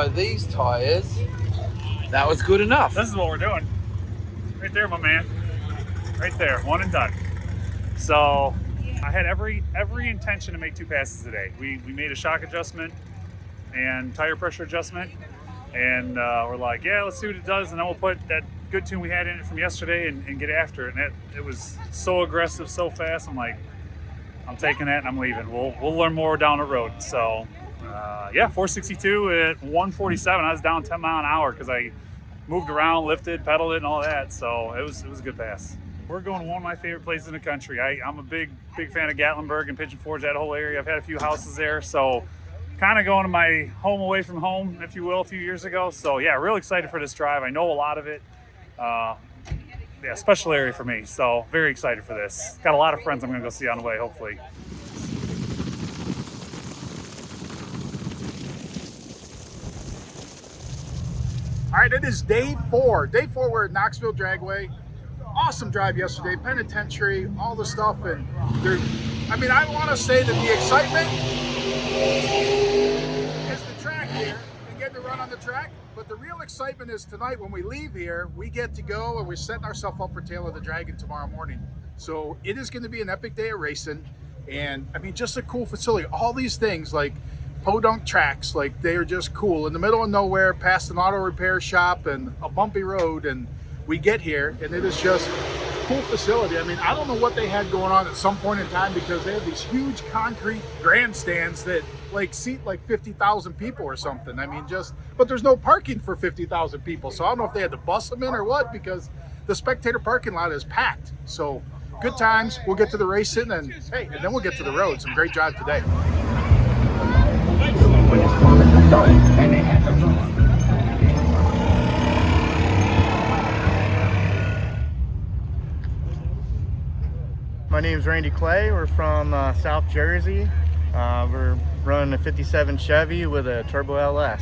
by these tires, that was good enough. This is what we're doing. Right there, my man. Right there, one and done. So I had every intention to make 2 passes today. We made a shock adjustment and tire pressure adjustment, and we're like, yeah, let's see what it does, and then we'll put that good tune we had in it from yesterday and get after it. And it was so aggressive, so fast. I'm like, I'm taking that and I'm leaving. We'll learn more down the road. So yeah, 462 at 147. I was down 10 mile an hour because I moved around, lifted, pedaled it, and all that. So it was a good pass. We're going to one of my favorite places in the country. I'm a big fan of Gatlinburg and Pigeon Forge, that whole area. I've had a few houses there, so kind of going to my home away from home, if you will, a few years ago. So yeah, real excited for this drive. I know a lot of it. Yeah, special area for me. So very excited for this. Got a lot of friends I'm going to go see on the way, hopefully. All right, it is day 4. Day 4, we're at Knoxville Dragway. Awesome drive yesterday, penitentiary, all the stuff. And I want to say that the excitement is the track here and getting to run on the track. But the real excitement is tonight when we leave here, we get to go and we're setting ourselves up for Tail of the Dragon tomorrow morning. So it is going to be an epic day of racing. And just a cool facility. All these things like podunk tracks, like they are just cool in the middle of nowhere, past an auto repair shop and a bumpy road. And we get here and it is just a cool facility. I don't know what they had going on at some point in time because they have these huge concrete grandstands that seat 50,000 people or something. But there's no parking for 50,000 people. So I don't know if they had to bus them in or what, because the spectator parking lot is packed. So good times. We'll get to the racing and then we'll get to the road. Some great drive today. My name's Randy Clay. We're from South Jersey. We're running a 57 Chevy with a Turbo LS,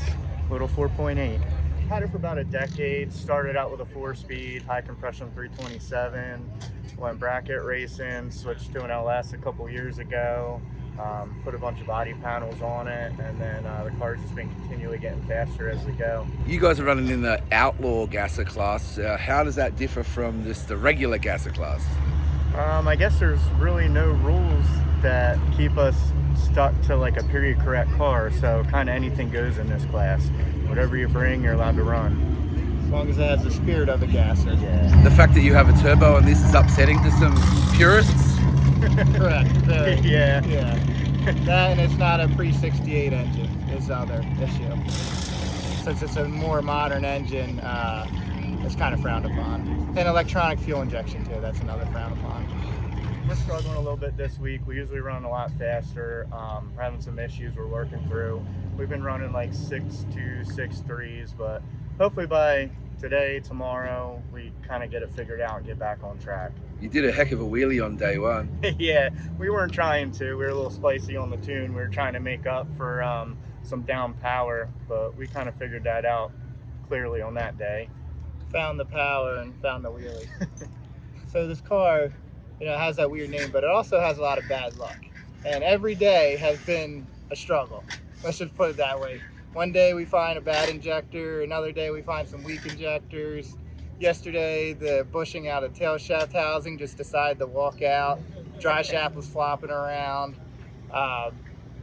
little 4.8. Had it for about a decade. Started out with a 4-speed, high compression 327. Went bracket racing, switched to an LS a couple years ago. Put a bunch of body panels on it, and then the car's just been continually getting faster as we go. You guys are running in the Outlaw Gasser class. How does that differ from just the regular Gasser class? I guess there's really no rules that keep us stuck to a period correct car, so kind of anything goes in this class. Whatever you bring, you're allowed to run. As long as it has the spirit of the gasser. Yeah. The fact that you have a turbo and this is upsetting to some purists? Correct. Yeah. That, and it's not a pre-68 engine is the other issue. Since it's a more modern engine, it's kind of frowned upon. And electronic fuel injection too, that's another frown upon. We're struggling a little bit this week. We usually run a lot faster. We're having some issues we're working through. We've been running 6.2, 6.3s, but hopefully by today, tomorrow, we kind of get it figured out and get back on track. You did a heck of a wheelie on day 1. Yeah, we weren't trying to. We were a little spicy on the tune. We were trying to make up for some down power, but we kind of figured that out clearly on that day. Found the power and found the wheelie. So this car, has that weird name, but it also has a lot of bad luck. And every day has been a struggle. Let's just put it that way. One day we find a bad injector, another day we find some weak injectors. Yesterday, the bushing out of tail shaft housing just decided to walk out. Dry shaft was flopping around.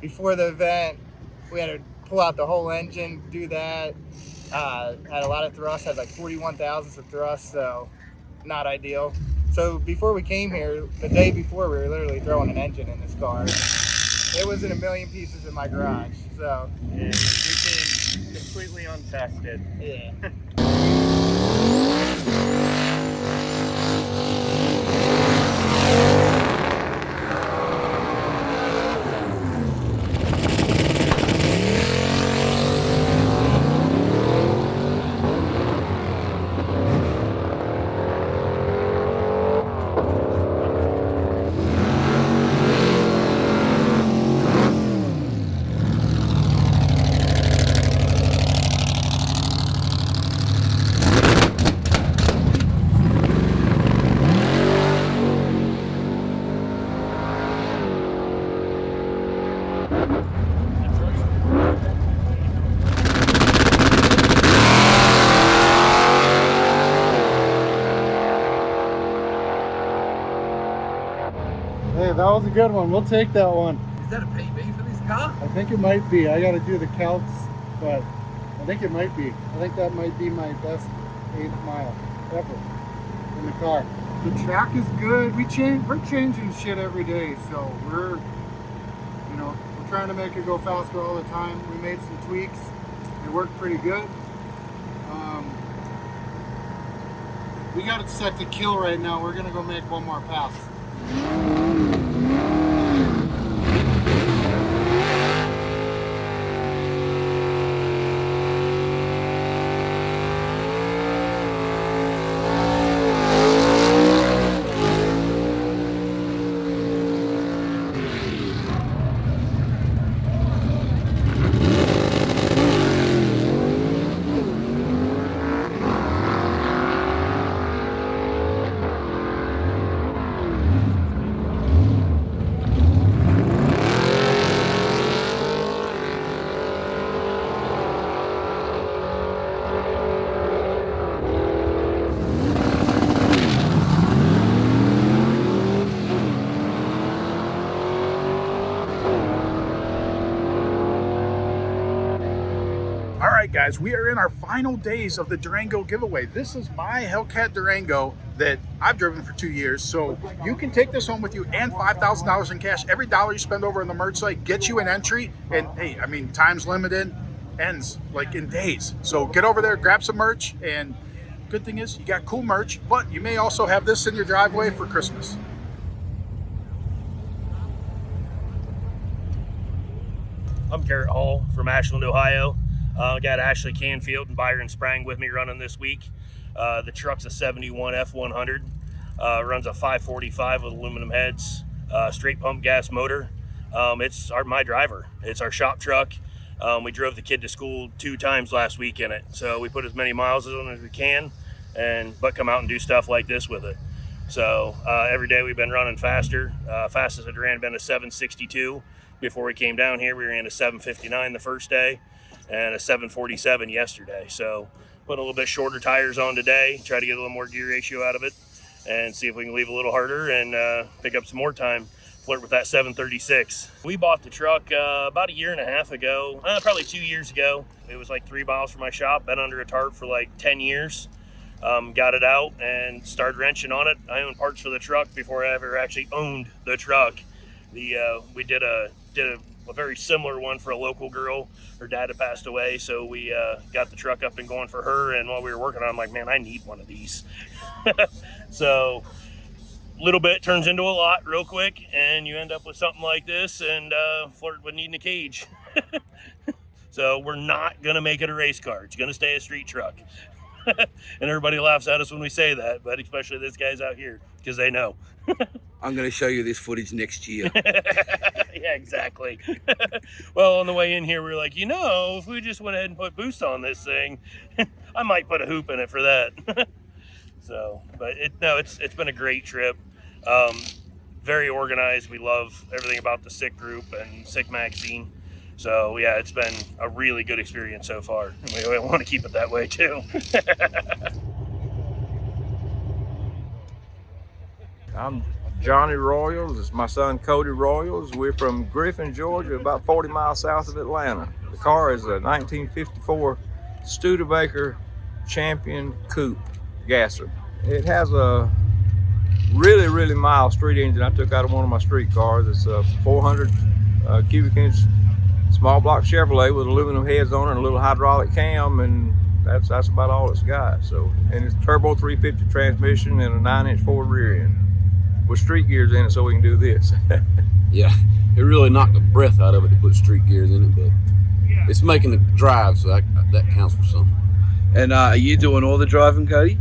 Before the event, we had to pull out the whole engine, do that. Had a lot of thrust, had 41 thousandths of thrust, so not ideal. So before we came here, the day before, we were literally throwing an engine in this car. It was in a million pieces in my garage, so. Yeah, we came completely untested. Yeah. Hey, that was a good one. We'll take that one. Is that a PB for this car? I think it might be. I got to do the counts, but I think it might be. I think that might be my best 8th mile ever in the car. The track is good. We're changing shit every day, so we're trying to make it go faster all the time. We made some tweaks. It worked pretty good. We got it set to kill right now. We're gonna go make one more pass. All right, guys, we are in our final days of the Durango giveaway. This is my Hellcat Durango that I've driven for 2 years. So you can take this home with you and $5,000 in cash. Every dollar you spend over on the merch site gets you an entry. And hey, I mean, time's limited, ends like in days. So get over there, grab some merch. And good thing is you got cool merch, but you may also have this in your driveway for Christmas. I'm Garrett Hall from Ashland, Ohio. Got Ashley Canfield and Byron Sprang with me running this week. The truck's a 71 F100, runs a 545 with aluminum heads, straight pump gas motor. It's my driver. It's our shop truck. We drove the kid to school 2 times last week in it. So we put as many miles on it as we can, but come out and do stuff like this with it. So every day we've been running faster. Fastest I'd ran been a 762. Before we came down here, we ran a 759 the first day and a 747 yesterday. So put a little bit shorter tires on today, try to get a little more gear ratio out of it and see if we can leave a little harder and pick up some more time, flirt with that 736. We bought the truck about 1.5 years ago, probably 2 years ago. It was like 3 miles from my shop, been under a tarp for like 10 years. Got it out and started wrenching on it. I owned parts for the truck before I ever actually owned the truck. We did a very similar one for a local girl. Her dad had passed away, so we got the truck up and going for her. And while we were working on it, I'm like, man, I need one of these. So a little bit turns into a lot real quick, and you end up with something like this and flirt with needing a cage. So we're not gonna make it a race car. It's gonna stay a street truck. And everybody laughs at us when we say that, but especially this guy's out here because they know. I'm going to show you this footage next year. Yeah, exactly. Well, on the way in here, we were like, if we just went ahead and put boost on this thing, I might put a hoop in it for that. So, but it's been a great trip. Very organized. We love everything about the Sick group and Sick magazine. So yeah, it's been a really good experience so far. And we want to keep it that way too. I'm Johnny Royals. It's my son Cody Royals. We're from Griffin, Georgia, about 40 miles south of Atlanta. The car is a 1954 Studebaker Champion Coupe gasser. It has a really mild street engine I took out of one of my street cars. It's a 400 cubic inch small block Chevrolet with aluminum heads on it and a little hydraulic cam, and that's about all it's got. So, and it's turbo 350 transmission and a 9-inch forward rear end with street gears in it, so we can do this. Yeah, it really knocked the breath out of it to put street gears in it, but it's making it drive, so that counts for something. And are you doing all the driving, Cody?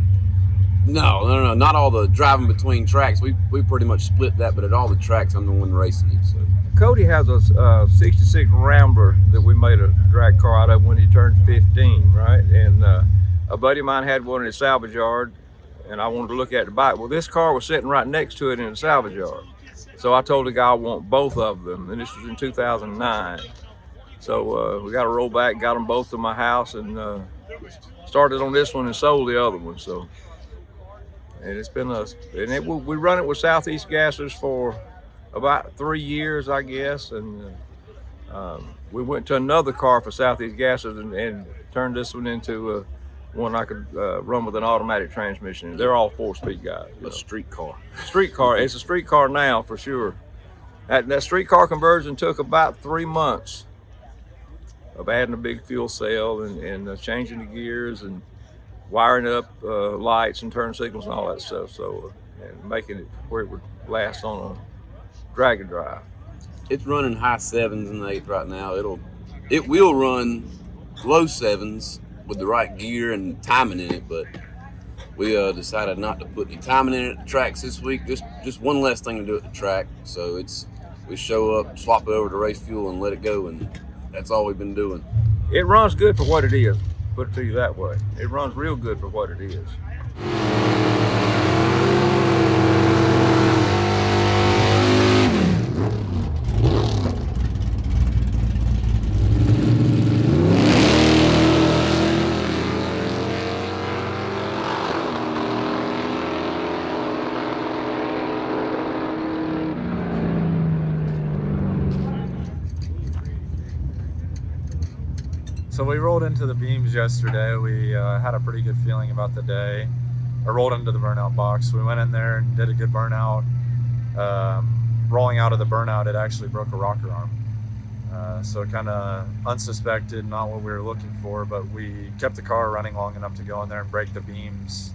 No, not all the driving between tracks. We pretty much split that, but at all the tracks, I'm the one racing it. So. Cody has a 66 Rambler that we made a drag car out of when he turned 15, right? And a buddy of mine had one in his salvage yard, and I wanted to look at the bike. Well, this car was sitting right next to it in the salvage yard. So I told the guy I want both of them, and this was in 2009. So we got to roll back, got them both to my house, and started on this one and sold the other one. So, and it's been we run it with Southeast Gassers for about 3 years, I guess, and we went to another car for Southeast Gases and turned this one into one I could run with an automatic transmission. They're all 4-speed guys. A street car. Street car. It's a street car now for sure. That street car conversion took about 3 months of adding a big fuel cell and changing the gears and wiring up lights and turn signals and all that stuff. So and making it where it would last on a drag and drive. It's running high 7s and 8s right now. It will run low 7s with the right gear and timing in it, but we decided not to put the timing in it at the tracks this week. Just one less thing to do at the track. So we show up, swap it over to race fuel, and let it go, and that's all we've been doing. It runs good for what it is. Put it to you that way. It runs real good for what it is. So we rolled into the beams yesterday. We had a pretty good feeling about the day. I rolled into the burnout box. We went in there and did a good burnout. Rolling out of the burnout, it actually broke a rocker arm. So kind of unsuspected, not what we were looking for, but we kept the car running long enough to go in there and break the beams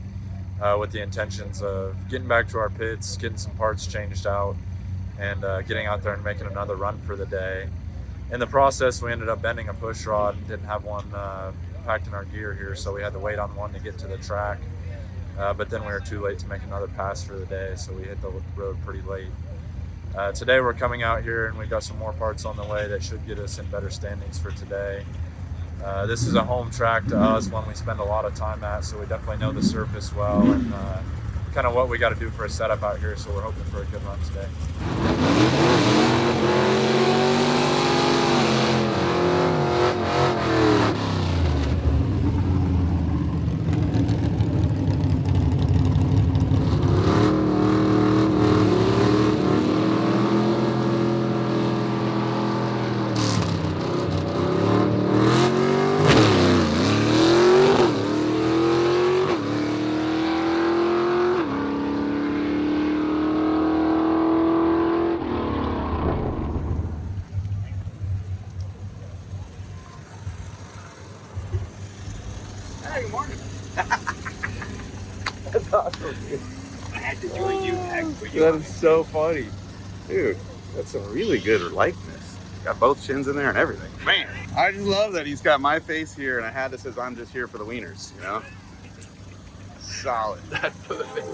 with the intentions of getting back to our pits, getting some parts changed out, and getting out there and making another run for the day. In the process, we ended up bending a push rod and didn't have one packed in our gear here, so we had to wait on one to get to the track. But then we were too late to make another pass for the day, so we hit the road pretty late. Today we're coming out here and we got some more parts on the way that should get us in better standings for today. This is a home track to us, one we spend a lot of time at, so we definitely know the surface well and kind of what we got to do for a setup out here, so we're hoping for a good run today. That is so funny. Dude, that's a really good likeness. Got both chins in there and everything. Man, I just love that he's got my face here and I had to say I'm just here for the wieners, you know? Solid. That's perfect.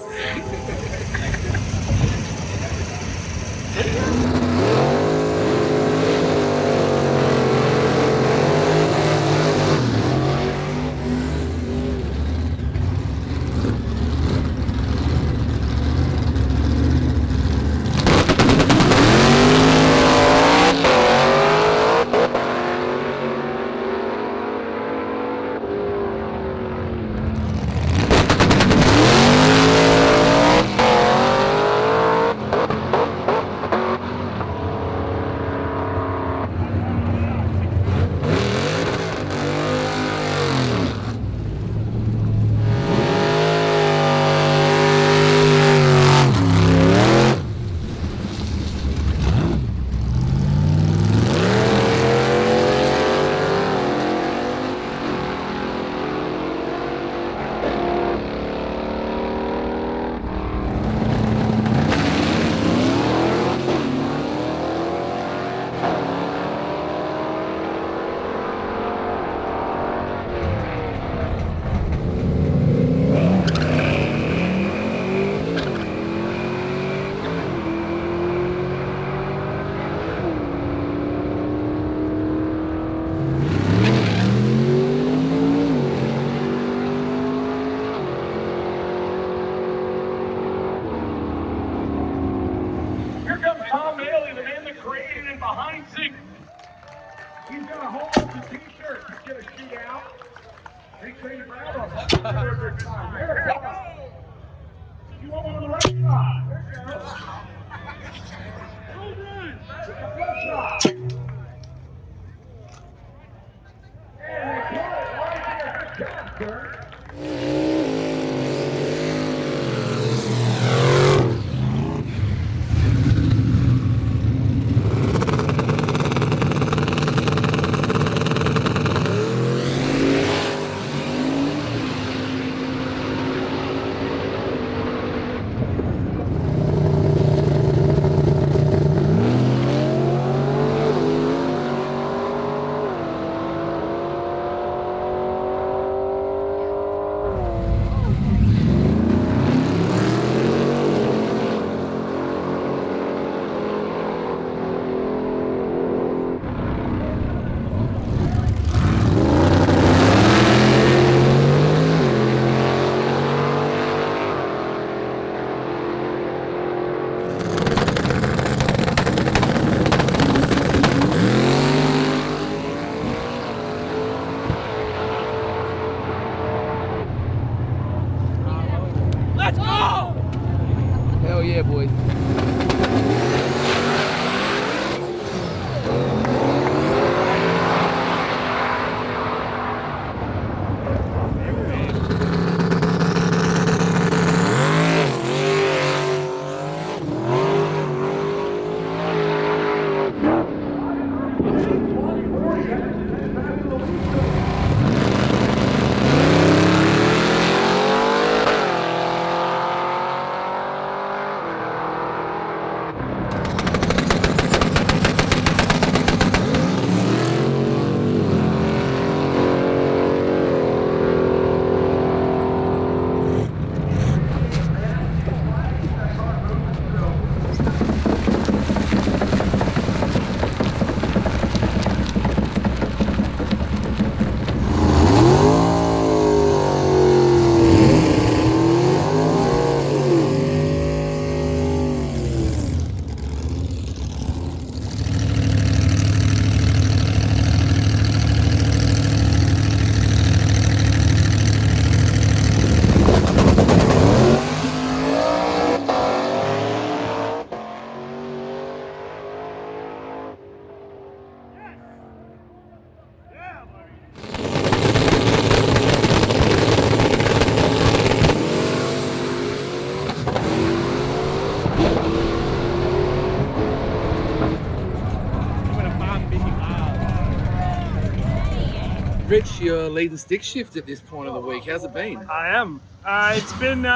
Rich, you're leading stick shift at this point of the week. How's it been? I am. It's been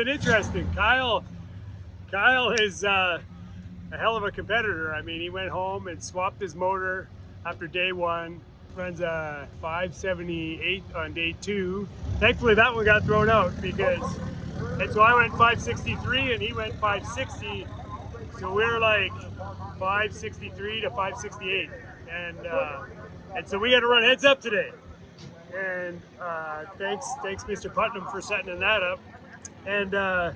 interesting. Kyle is a hell of a competitor. I mean, he went home and swapped his motor after day one. Runs a 578 on day two. Thankfully, that one got thrown out and so I went 563 and he went 560. So we're like 563 to 568, and so we got to run heads up today. And thanks Mr. Putnam for setting that up. And I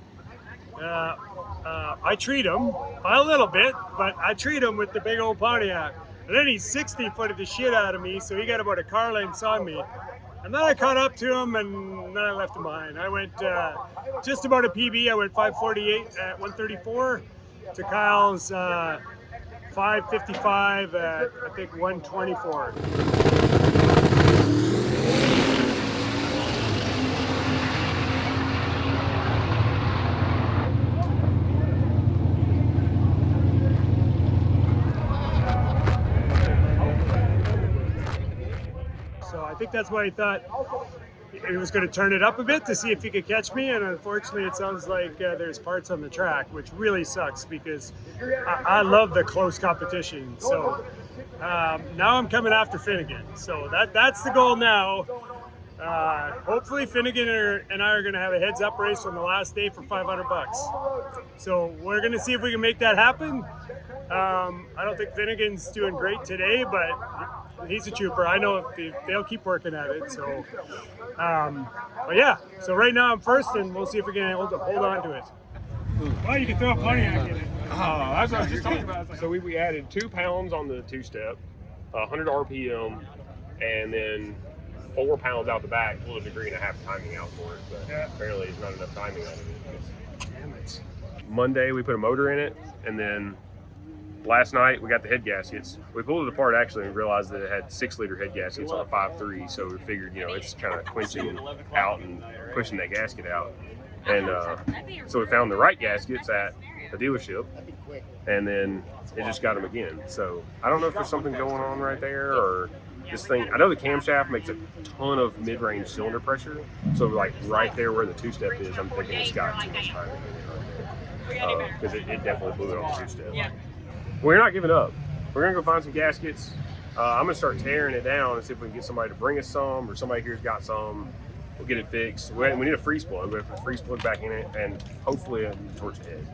treat him a little bit, but I treat him with the big old Pontiac. And then he 60-footed the shit out of me, so he got about a car length on me. And then I caught up to him, and then I left him behind. I went just about a PB. I went 548 at 134 to Kyle's 555 at, I think, 124. So I think that's why he thought he was going to turn it up a bit to see if he could catch me, and unfortunately it sounds like there's parts on the track, which really sucks because I love the close competition. So now I'm coming after Finnegan. So that's the goal now. Hopefully Finnegan and I are going to have a heads-up race on the last day for $500. So we're going to see if we can make that happen. I don't think Finnegan's doing great today, but he's a trooper. I know they'll keep working at it. So, but yeah. So right now I'm first, and we'll see if we can hold on to it. Well, you can throw a Pontiac in it. Oh, that's what I was just talking about. So we added 2 pounds on the two-step, 100 RPM, and then 4 pounds out the back. Pulled a degree and a half timing out for it, but apparently there's not enough timing out of it. Damn it. Monday we put a motor in it, and then last night we got the head gaskets. We pulled it apart actually and realized that it had 6-liter head gaskets on a 5.3, so we figured, it's kind of quenching out and pushing that gasket out. And so we found the right gaskets at a dealership, and then it just got them again. So I don't know if there's something going on right there, or this thing. I know the camshaft makes a ton of mid-range cylinder pressure, so like right there where the two-step is, I'm thinking it's got too much timing in it right there, because it definitely blew it on the two-step. We're not giving up. We're gonna go find some gaskets. I'm gonna start tearing it down and see if we can get somebody to bring us some, or somebody here's got some. We'll get it fixed. We need a freeze plug. We have to put a freeze plug back in it, and hopefully a torch head.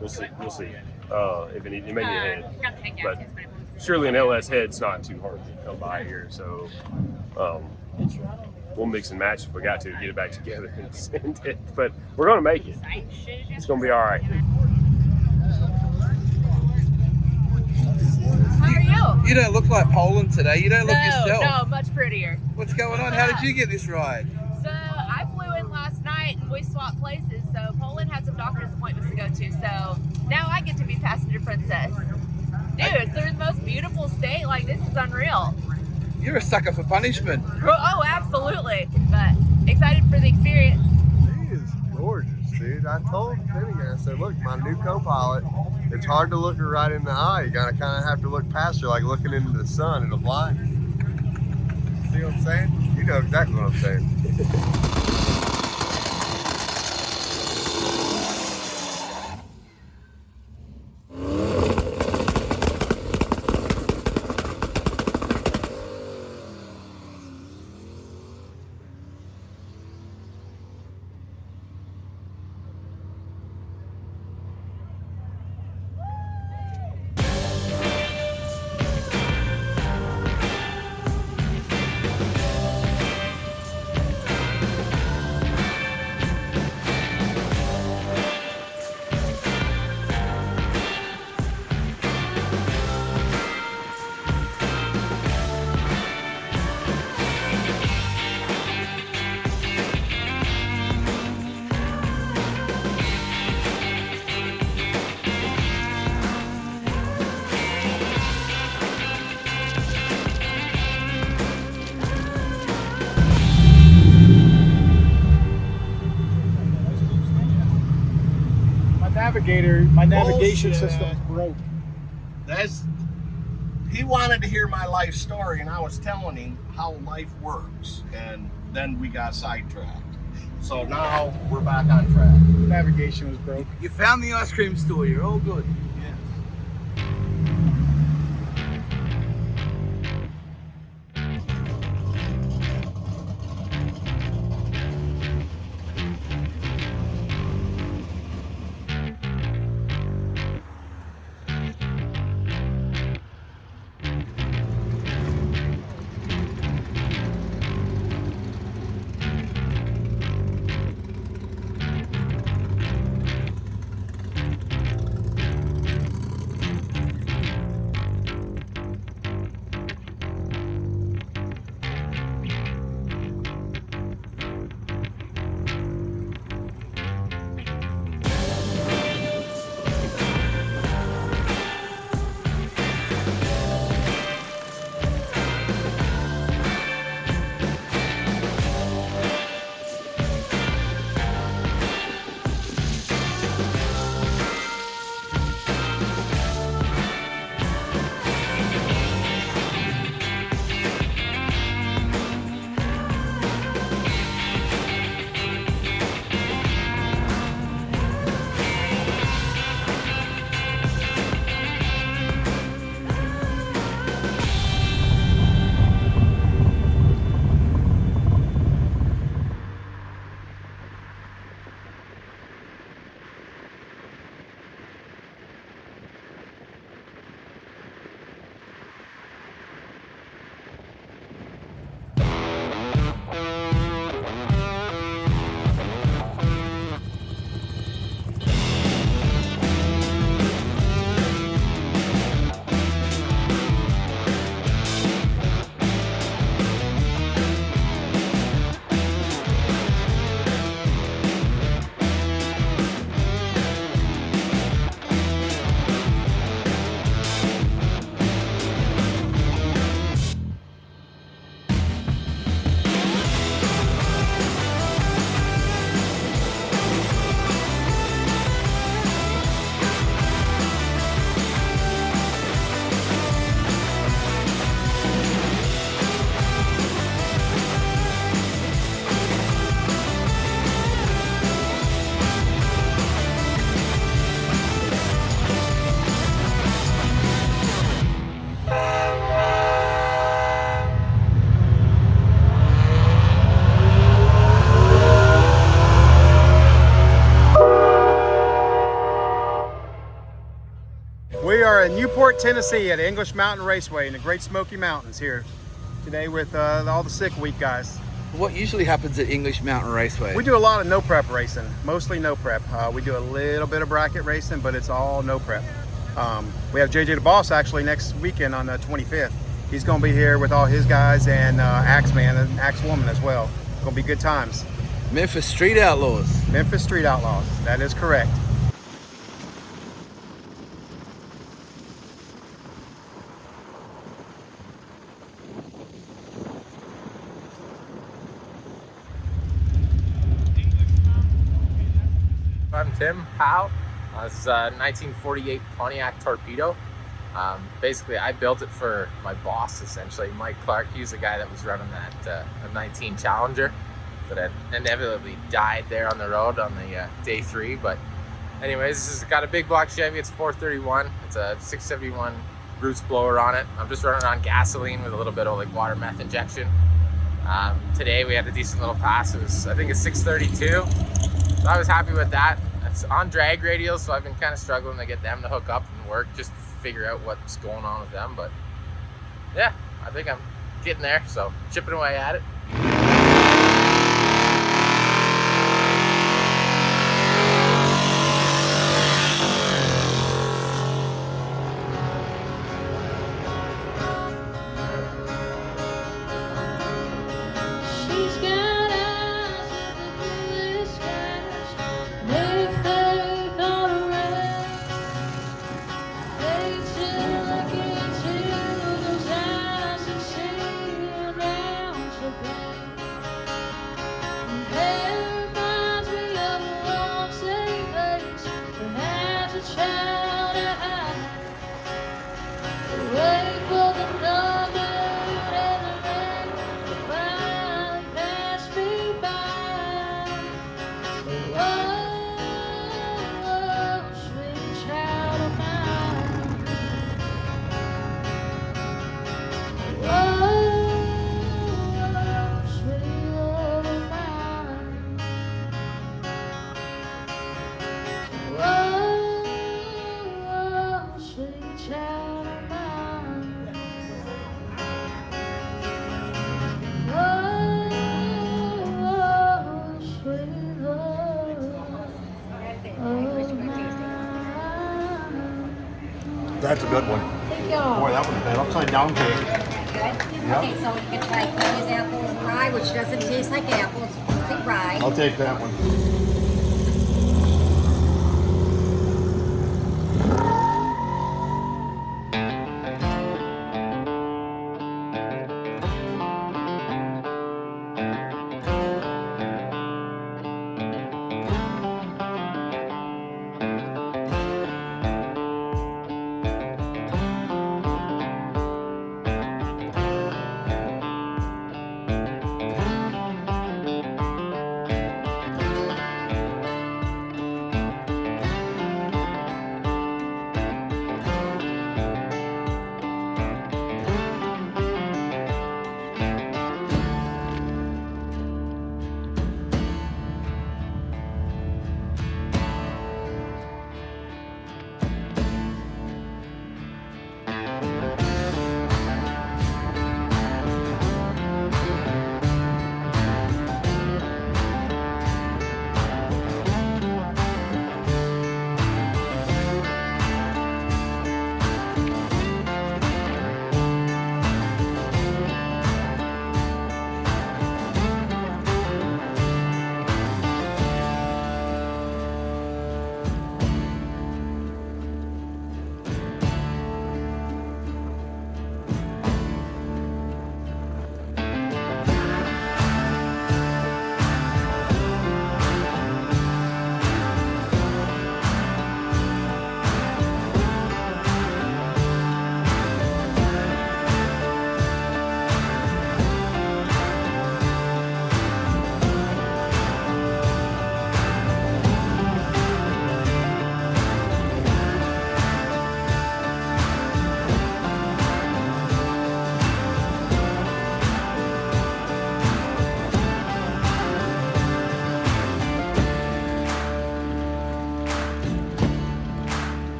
We'll see. If it may be a head, but surely an LS head's not too hard to come by here. So we'll mix and match if we got to get it back together and send it. But we're gonna make it. It's gonna be all right. How are you? You don't look like Poland today. You don't look yourself. No, much prettier. What's going on? How did you get this ride? So I flew in last night and we swapped places. So So Poland had some doctor's appointments to go to. So now I get to be passenger princess. Dude, they're the most beautiful state. Like, this is unreal. You're a sucker for punishment. Oh, absolutely. But excited for the experience. She is gorgeous, dude. I told Finnegan, I said, look, my new co-pilot, it's hard to look her right in the eye. You gotta kind of have to look past her like looking into the sun. It'll blind you. See what I'm saying? You know exactly what I'm saying. My navigation system's broke. He wanted to hear my life story, and I was telling him how life works, and then we got sidetracked. So now we're back on track. Navigation was broke. You found the ice cream store. You're all good. We are in Newport, Tennessee at English Mountain Raceway in the Great Smoky Mountains here today with all the Sick Week guys. What usually happens at English Mountain Raceway? We do a lot of no prep racing, mostly no prep. We do a little bit of bracket racing, but it's all no prep. We have JJ the Boss actually next weekend on the 25th. He's going to be here with all his guys and Axeman and Axewoman as well. It's going to be good times. Memphis Street Outlaws. Memphis Street Outlaws, that is correct. I'm Tim Howe. This is a 1948 Pontiac Torpedo. Basically, I built it for my boss, essentially, Mike Clark. He's the guy that was running that 19 Challenger that had inevitably died there on the road on the day 3. But anyways, this has got a big block Chevy. It's 431. It's a 671 Roots blower on it. I'm just running on gasoline with a little bit of like water meth injection. Today we had a decent little pass. It was, I think it's 632. So I was happy with that. It's on drag radials, so I've been kind of struggling to get them to hook up and work, just to figure out what's going on with them. But yeah, I think I'm getting there, so chipping away at it. That's a good one. Thank you. Boy, that was an upside down cake. Good. Yep. Okay, so you can try Kenny's apple and rye, which doesn't taste like apple, it's mostly rye. I'll take that one.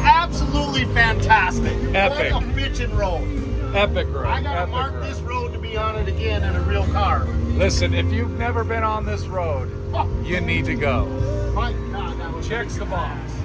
Absolutely fantastic. Epic. What a bitchin' road. Epic road. I gotta Epic mark road. this road to be on it again in a real car. Listen, if you've never been on this road, you need to go. My God, that was Checks the box.